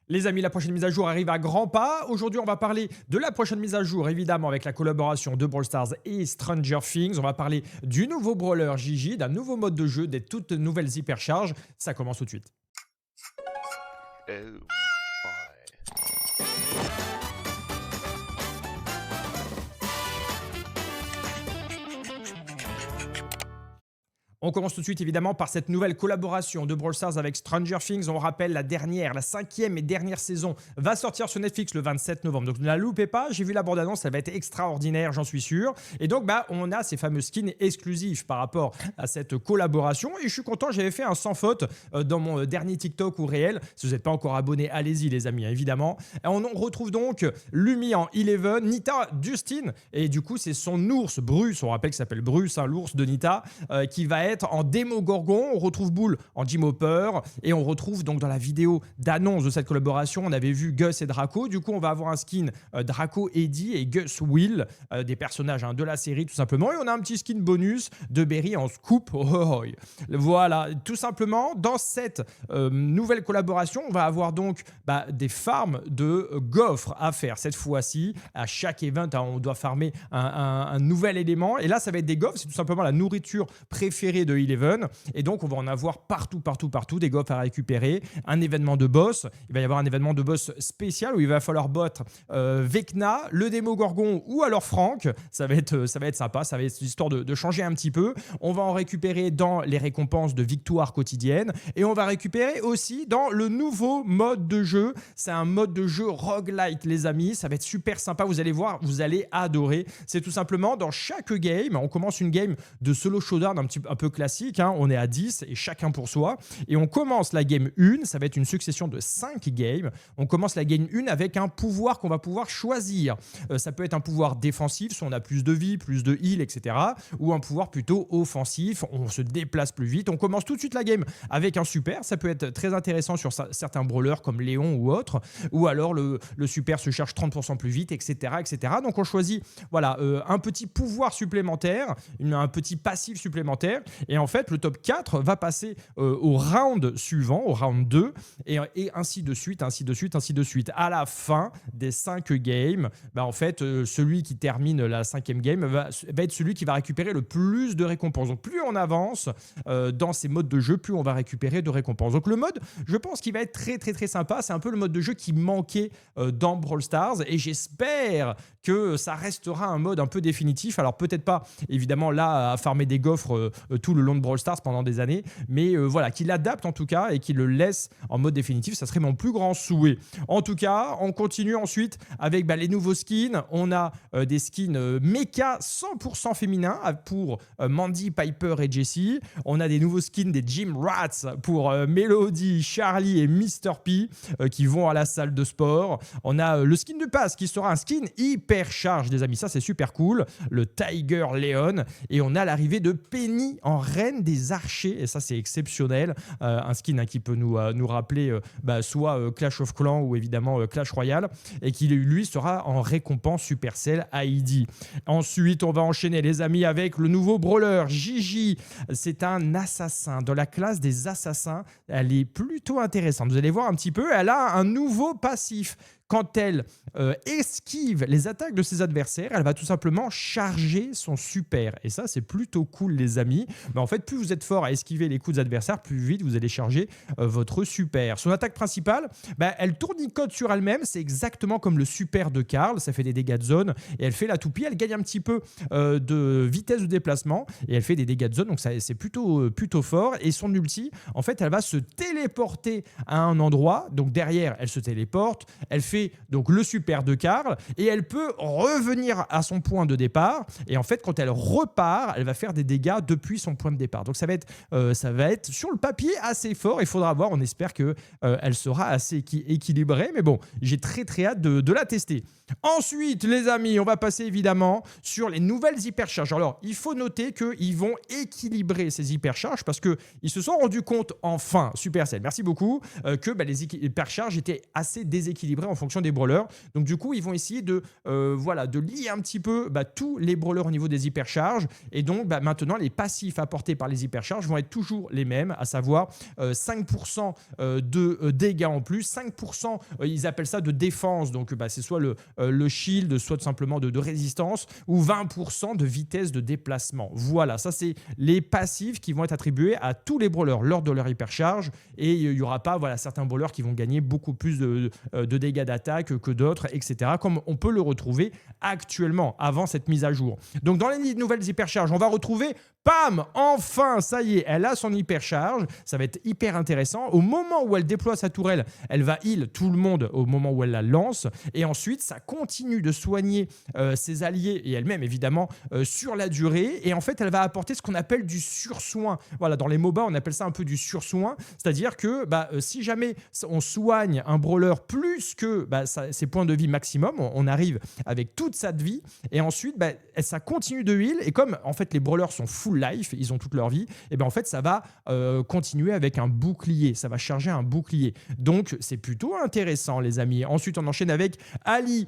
Les amis, la prochaine mise à jour arrive à grands pas. Aujourd'hui, on va parler de la prochaine mise à jour, évidemment, avec la collaboration de Brawl Stars et Stranger Things. On va parler du nouveau brawler Gigi, d'un nouveau mode de jeu, des toutes nouvelles hypercharges. Ça commence tout de suite. Oh my. On commence tout de suite évidemment par cette nouvelle collaboration de Brawl Stars avec Stranger Things. On rappelle la cinquième et dernière saison va sortir sur Netflix le 27 novembre. Donc ne la loupez pas, j'ai vu la bande-annonce, elle va être extraordinaire, j'en suis sûr. Et donc on a ces fameux skins exclusifs par rapport à cette collaboration. Et je suis content, j'avais fait un sans faute dans mon dernier TikTok ou réel. Si vous n'êtes pas encore abonné, allez-y les amis, hein, évidemment. Et on retrouve donc Lumi en Eleven, Nita Dustin, et du coup c'est son ours Bruce, on rappelle qu'il s'appelle Bruce, hein, l'ours de Nita, qui va être en démo Gorgon. On retrouve Bull en Jim Hopper et on retrouve donc dans la vidéo d'annonce de cette collaboration, on avait vu Gus et Draco. Du coup, on va avoir un skin Draco Eddie et Gus Will, des personnages de la série tout simplement. Et on a un petit skin bonus de Berry en Scoop. Voilà, tout simplement, dans cette nouvelle collaboration, on va avoir donc des farms de gaufres à faire. Cette fois-ci, à chaque event, on doit farmer un nouvel élément. Et là, ça va être des gaufres, c'est tout simplement la nourriture préférée de Eleven. Et donc, on va en avoir partout, des gaufres à récupérer. Un événement de boss. Il va y avoir un événement de boss spécial où il va falloir battre Vecna, le démo Gorgon ou alors Franck. Ça va être sympa. Ça va être histoire de changer un petit peu. On va en récupérer dans les récompenses de victoire quotidienne. Et on va récupérer aussi dans le nouveau mode de jeu. C'est un mode de jeu roguelite, les amis. Ça va être super sympa. Vous allez voir, vous allez adorer. C'est tout simplement dans chaque game. On commence une game de solo showdown un peu classique, hein. On est à 10 et chacun pour soi. Et on commence la game 1, ça va être une succession de 5 games. On commence la game 1 avec un pouvoir qu'on va pouvoir choisir. Ça peut être un pouvoir défensif, si on a plus de vie, plus de heal, etc. Ou un pouvoir plutôt offensif, on se déplace plus vite. On commence tout de suite la game avec un super. Ça peut être très intéressant sur certains brawlers comme Léon ou autres. Ou alors le super se charge 30% plus vite, etc., etc. Donc on choisit voilà, un petit pouvoir supplémentaire, un petit passif supplémentaire. Et en fait, le top 4 va passer au round suivant, au round 2, et ainsi de suite, ainsi de suite, ainsi de suite. À la fin des 5 games, en fait, celui qui termine la 5e game va être celui qui va récupérer le plus de récompenses. Donc, plus on avance dans ces modes de jeu, plus on va récupérer de récompenses. Donc, le mode, je pense qu'il va être très, très, très sympa. C'est un peu le mode de jeu qui manquait dans Brawl Stars, et j'espère que ça restera un mode un peu définitif. Alors, peut-être pas, évidemment, là, à farmer des gaufres tout le long de Brawl Stars pendant des années, mais voilà, qu'il l'adapte en tout cas et qu'il le laisse en mode définitif, ça serait mon plus grand souhait. En tout cas, on continue ensuite avec les nouveaux skins. On a des skins mecha 100% féminins pour Mandy, Piper et Jessie. On a des nouveaux skins des Gym Rats pour Melody, Charlie et Mr. P qui vont à la salle de sport. On a le skin du pass qui sera un skin hyper charge, les amis, ça c'est super cool, le Tiger Leon. Et on a l'arrivée de Penny en reine des archers, et ça c'est exceptionnel, un skin qui peut nous rappeler soit Clash of Clans ou évidemment Clash Royale, et qui lui sera en récompense Supercell ID. Ensuite on va enchaîner les amis avec le nouveau brawler Gigi. C'est un assassin dans la classe des assassins, elle est plutôt intéressante, vous allez voir un petit peu. Elle a un nouveau passif. Quand elle esquive les attaques de ses adversaires, elle va tout simplement charger son super. Et ça, c'est plutôt cool, les amis. Mais en fait, plus vous êtes fort à esquiver les coups des adversaires, plus vite vous allez charger votre super. Son attaque principale, elle tournicote sur elle-même. C'est exactement comme le super de Karl. Ça fait des dégâts de zone et elle fait la toupie. Elle gagne un petit peu de vitesse de déplacement et elle fait des dégâts de zone. Donc, c'est plutôt fort. Et son ulti, en fait, elle va se téléporter à un endroit. Donc, derrière, elle se téléporte. Elle fait donc le super de Karl et elle peut revenir à son point de départ, et en fait quand elle repart elle va faire des dégâts depuis son point de départ. Donc ça va être sur le papier assez fort. Il faudra voir, on espère que elle sera assez équilibrée, mais bon, j'ai très très hâte de la tester. Ensuite les amis, on va passer évidemment sur les nouvelles hypercharges. Alors il faut noter qu'ils vont équilibrer ces hypercharges parce qu'ils se sont rendus compte enfin, Supercell, merci beaucoup, que les hypercharges étaient assez déséquilibrées en fonction fonction des brawlers. Donc du coup, ils vont essayer de lier un petit peu tous les brawlers au niveau des hypercharges. Et donc maintenant, les passifs apportés par les hypercharges vont être toujours les mêmes, à savoir 5% de dégâts en plus, 5%, ils appellent ça de défense, donc c'est soit le shield, soit tout simplement de résistance, ou 20% de vitesse de déplacement. Voilà, ça c'est les passifs qui vont être attribués à tous les brawlers lors de leur hypercharge, et il n'y aura pas certains brawlers qui vont gagner beaucoup plus de dégâts d'attaque que d'autres, etc., comme on peut le retrouver actuellement, avant cette mise à jour. Donc dans les nouvelles hypercharges, on va retrouver Pam, enfin, ça y est, elle a son hypercharge. Ça va être hyper intéressant. Au moment où elle déploie sa tourelle, elle va heal tout le monde au moment où elle la lance. Et ensuite, ça continue de soigner ses alliés et elle-même, évidemment, sur la durée. Et en fait, elle va apporter ce qu'on appelle du sursoin. Voilà, dans les MOBA, on appelle ça un peu du sursoin. C'est-à-dire que si jamais on soigne un brawler plus que ses points de vie maximum, on arrive avec toute sa vie. Et ensuite, ça continue de heal. Et comme, en fait, les brawlers sont full life, ils ont toute leur vie, et en fait ça va continuer avec un bouclier, ça va charger un bouclier, donc c'est plutôt intéressant les amis. Ensuite on enchaîne avec Ali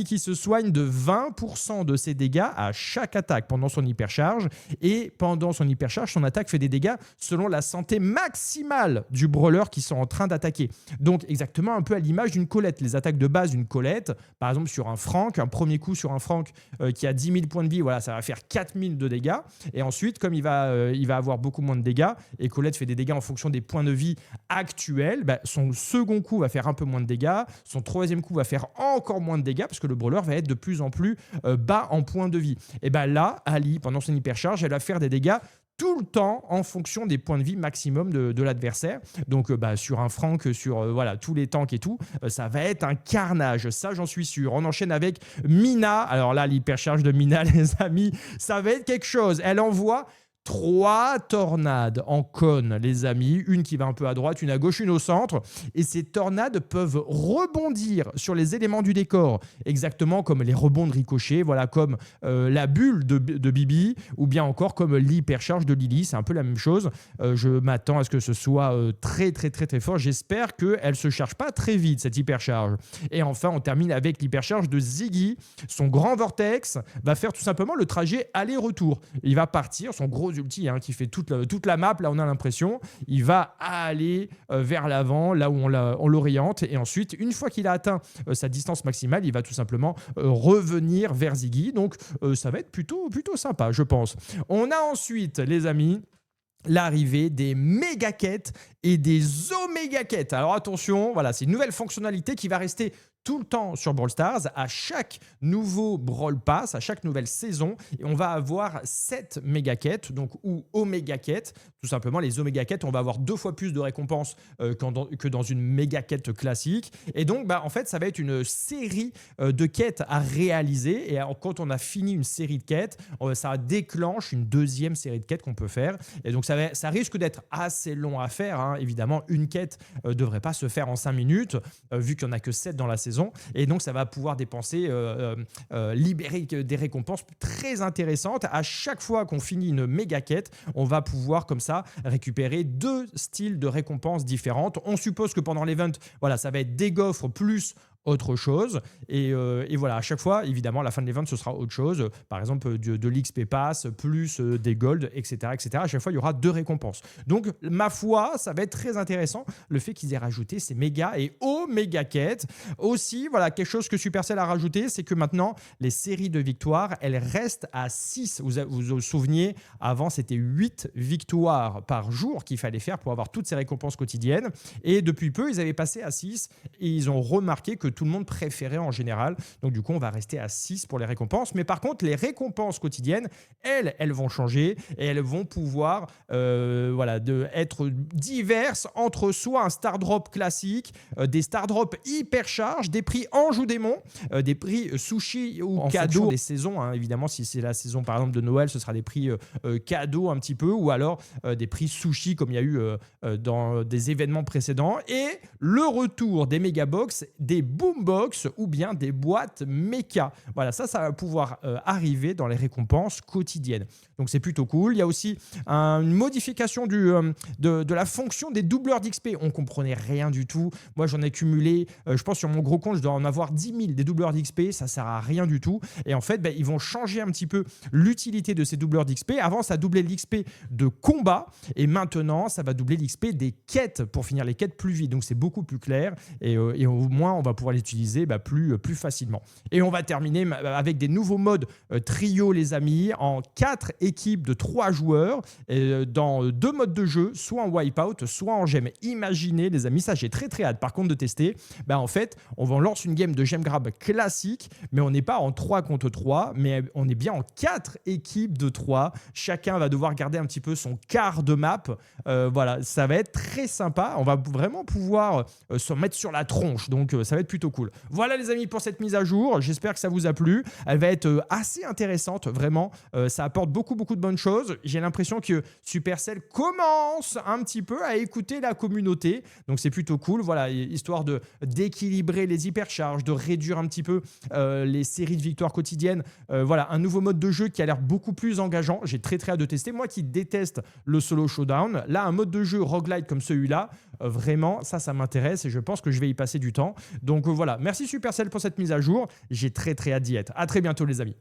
qui se soigne de 20% de ses dégâts à chaque attaque pendant son hypercharge, et pendant son hypercharge son attaque fait des dégâts selon la santé maximale du brawler qui sont en train d'attaquer, donc exactement un peu à l'image d'une Colette. Les attaques de base d'une Colette, par exemple sur un Frank, un premier coup sur un Frank qui a 10 000 points de vie, voilà, ça va faire 4 000 de dégâts, et ensuite comme il va avoir beaucoup moins de dégâts, et Colette fait des dégâts en fonction des points de vie actuels, son second coup va faire un peu moins de dégâts, son troisième coup va faire encore moins de dégâts, parce que le brawler va être de plus en plus bas en points de vie. Et là, Ali, pendant son hypercharge, elle va faire des dégâts tout le temps en fonction des points de vie maximum de l'adversaire. Donc sur un Frank, sur tous les tanks et tout, ça va être un carnage, ça j'en suis sûr. On enchaîne avec Mina. Alors là, l'hypercharge de Mina, les amis, ça va être quelque chose. Elle envoie 3 tornades en cône, les amis. Une qui va un peu à droite, une à gauche, une au centre. Et ces tornades peuvent rebondir sur les éléments du décor, exactement comme les rebonds de Ricochet, voilà, comme la bulle de Bibi, ou bien encore comme l'hypercharge de Lily. C'est un peu la même chose. Je m'attends à ce que ce soit très, très, très, très fort. J'espère qu'elle ne se charge pas très vite, cette hypercharge. Et enfin, on termine avec l'hypercharge de Ziggy. Son grand vortex va faire tout simplement le trajet aller-retour. Il va partir, son gros ulti qui fait toute la map, là on a l'impression, il va aller vers l'avant, là où on l'oriente, et ensuite, une fois qu'il a atteint sa distance maximale, il va tout simplement revenir vers Ziggy. Donc ça va être plutôt sympa, je pense. On a ensuite, les amis, l'arrivée des méga quêtes et des oméga quêtes. Alors attention, voilà, c'est une nouvelle fonctionnalité qui va rester tout le temps sur Brawl Stars, à chaque nouveau Brawl Pass, à chaque nouvelle saison, et on va avoir 7 méga quêtes, donc ou oméga quêtes. Tout simplement, les oméga quêtes, on va avoir 2 fois plus de récompenses que dans une méga quête classique. Et donc, en fait, ça va être une série de quêtes à réaliser. Et quand on a fini une série de quêtes, ça déclenche une deuxième série de quêtes qu'on peut faire. Et donc, ça risque d'être assez long à faire. Évidemment, une quête ne devrait pas se faire en 5 minutes, vu qu'il n'y en a que 7 dans la saison. Et donc, ça va pouvoir dépenser, libérer des récompenses très intéressantes. À chaque fois qu'on finit une méga quête, on va pouvoir comme ça récupérer 2 styles de récompenses différentes. On suppose que pendant l'event, voilà, ça va être des gaufres plus autre chose, et voilà, à chaque fois, évidemment, à la fin de l'event, ce sera autre chose, par exemple de l'XP Pass, plus des Gold, etc., etc. À chaque fois, il y aura 2 récompenses. Donc, ma foi, ça va être très intéressant, le fait qu'ils aient rajouté ces méga et oméga quêtes. Aussi, voilà, quelque chose que Supercell a rajouté, c'est que maintenant, les séries de victoires, elles restent à 6. Vous souveniez, avant, c'était 8 victoires par jour qu'il fallait faire pour avoir toutes ces récompenses quotidiennes, et depuis peu, ils avaient passé à 6, et ils ont remarqué que tout le monde préférait en général. Donc du coup, on va rester à 6 pour les récompenses. Mais par contre, les récompenses quotidiennes, elles vont changer, et elles vont pouvoir être diverses entre soit un Star Drop classique, des Star Drop hyper charge, des prix Ange ou Démon, des prix sushi ou cadeaux des saisons. Évidemment, si c'est la saison par exemple de Noël, ce sera des prix cadeaux un petit peu, ou alors des prix sushi comme il y a eu dans des événements précédents. Et le retour des Megabox, des boombox ou bien des boîtes méca. Voilà, ça va pouvoir arriver dans les récompenses quotidiennes. Donc c'est plutôt cool. Il y a aussi une modification de la fonction des doubleurs d'XP. On comprenait rien du tout. Moi, j'en ai cumulé, je pense sur mon gros compte, je dois en avoir 10 000 des doubleurs d'XP. Ça sert à rien du tout. Et en fait, ils vont changer un petit peu l'utilité de ces doubleurs d'XP. Avant, ça doublait l'XP de combat. Et maintenant, ça va doubler l'XP des quêtes pour finir les quêtes plus vite. Donc c'est beaucoup plus clair. Et au moins, on va pouvoir l'utiliser plus facilement. Et on va terminer avec des nouveaux modes trio, les amis, en 4 équipes de 3 joueurs, dans 2 modes de jeu, soit en wipeout, soit en gemme. Imaginez, les amis, ça j'ai très très hâte par contre de tester. En fait, on lance une game de gemme grab classique, mais on n'est pas en 3 contre 3, mais on est bien en 4 équipes de 3. Chacun va devoir garder un petit peu son quart de map. Voilà, ça va être très sympa. On va vraiment pouvoir se mettre sur la tronche, donc ça va être plutôt cool. Voilà les amis pour cette mise à jour. J'espère que ça vous a plu. Elle va être assez intéressante, vraiment. Ça apporte beaucoup de bonnes choses. J'ai l'impression que Supercell commence un petit peu à écouter la communauté, donc c'est plutôt cool. Voilà, histoire d'équilibrer les hypercharges, de réduire un petit peu les séries de victoires quotidiennes. Voilà, un nouveau mode de jeu qui a l'air beaucoup plus engageant. J'ai très hâte de tester. Moi qui déteste le solo showdown, là un mode de jeu roguelite comme celui-là, vraiment ça m'intéresse et je pense que je vais y passer du temps. Donc voilà, merci Supercell pour cette mise à jour. J'ai très hâte d'y être. À très bientôt les amis.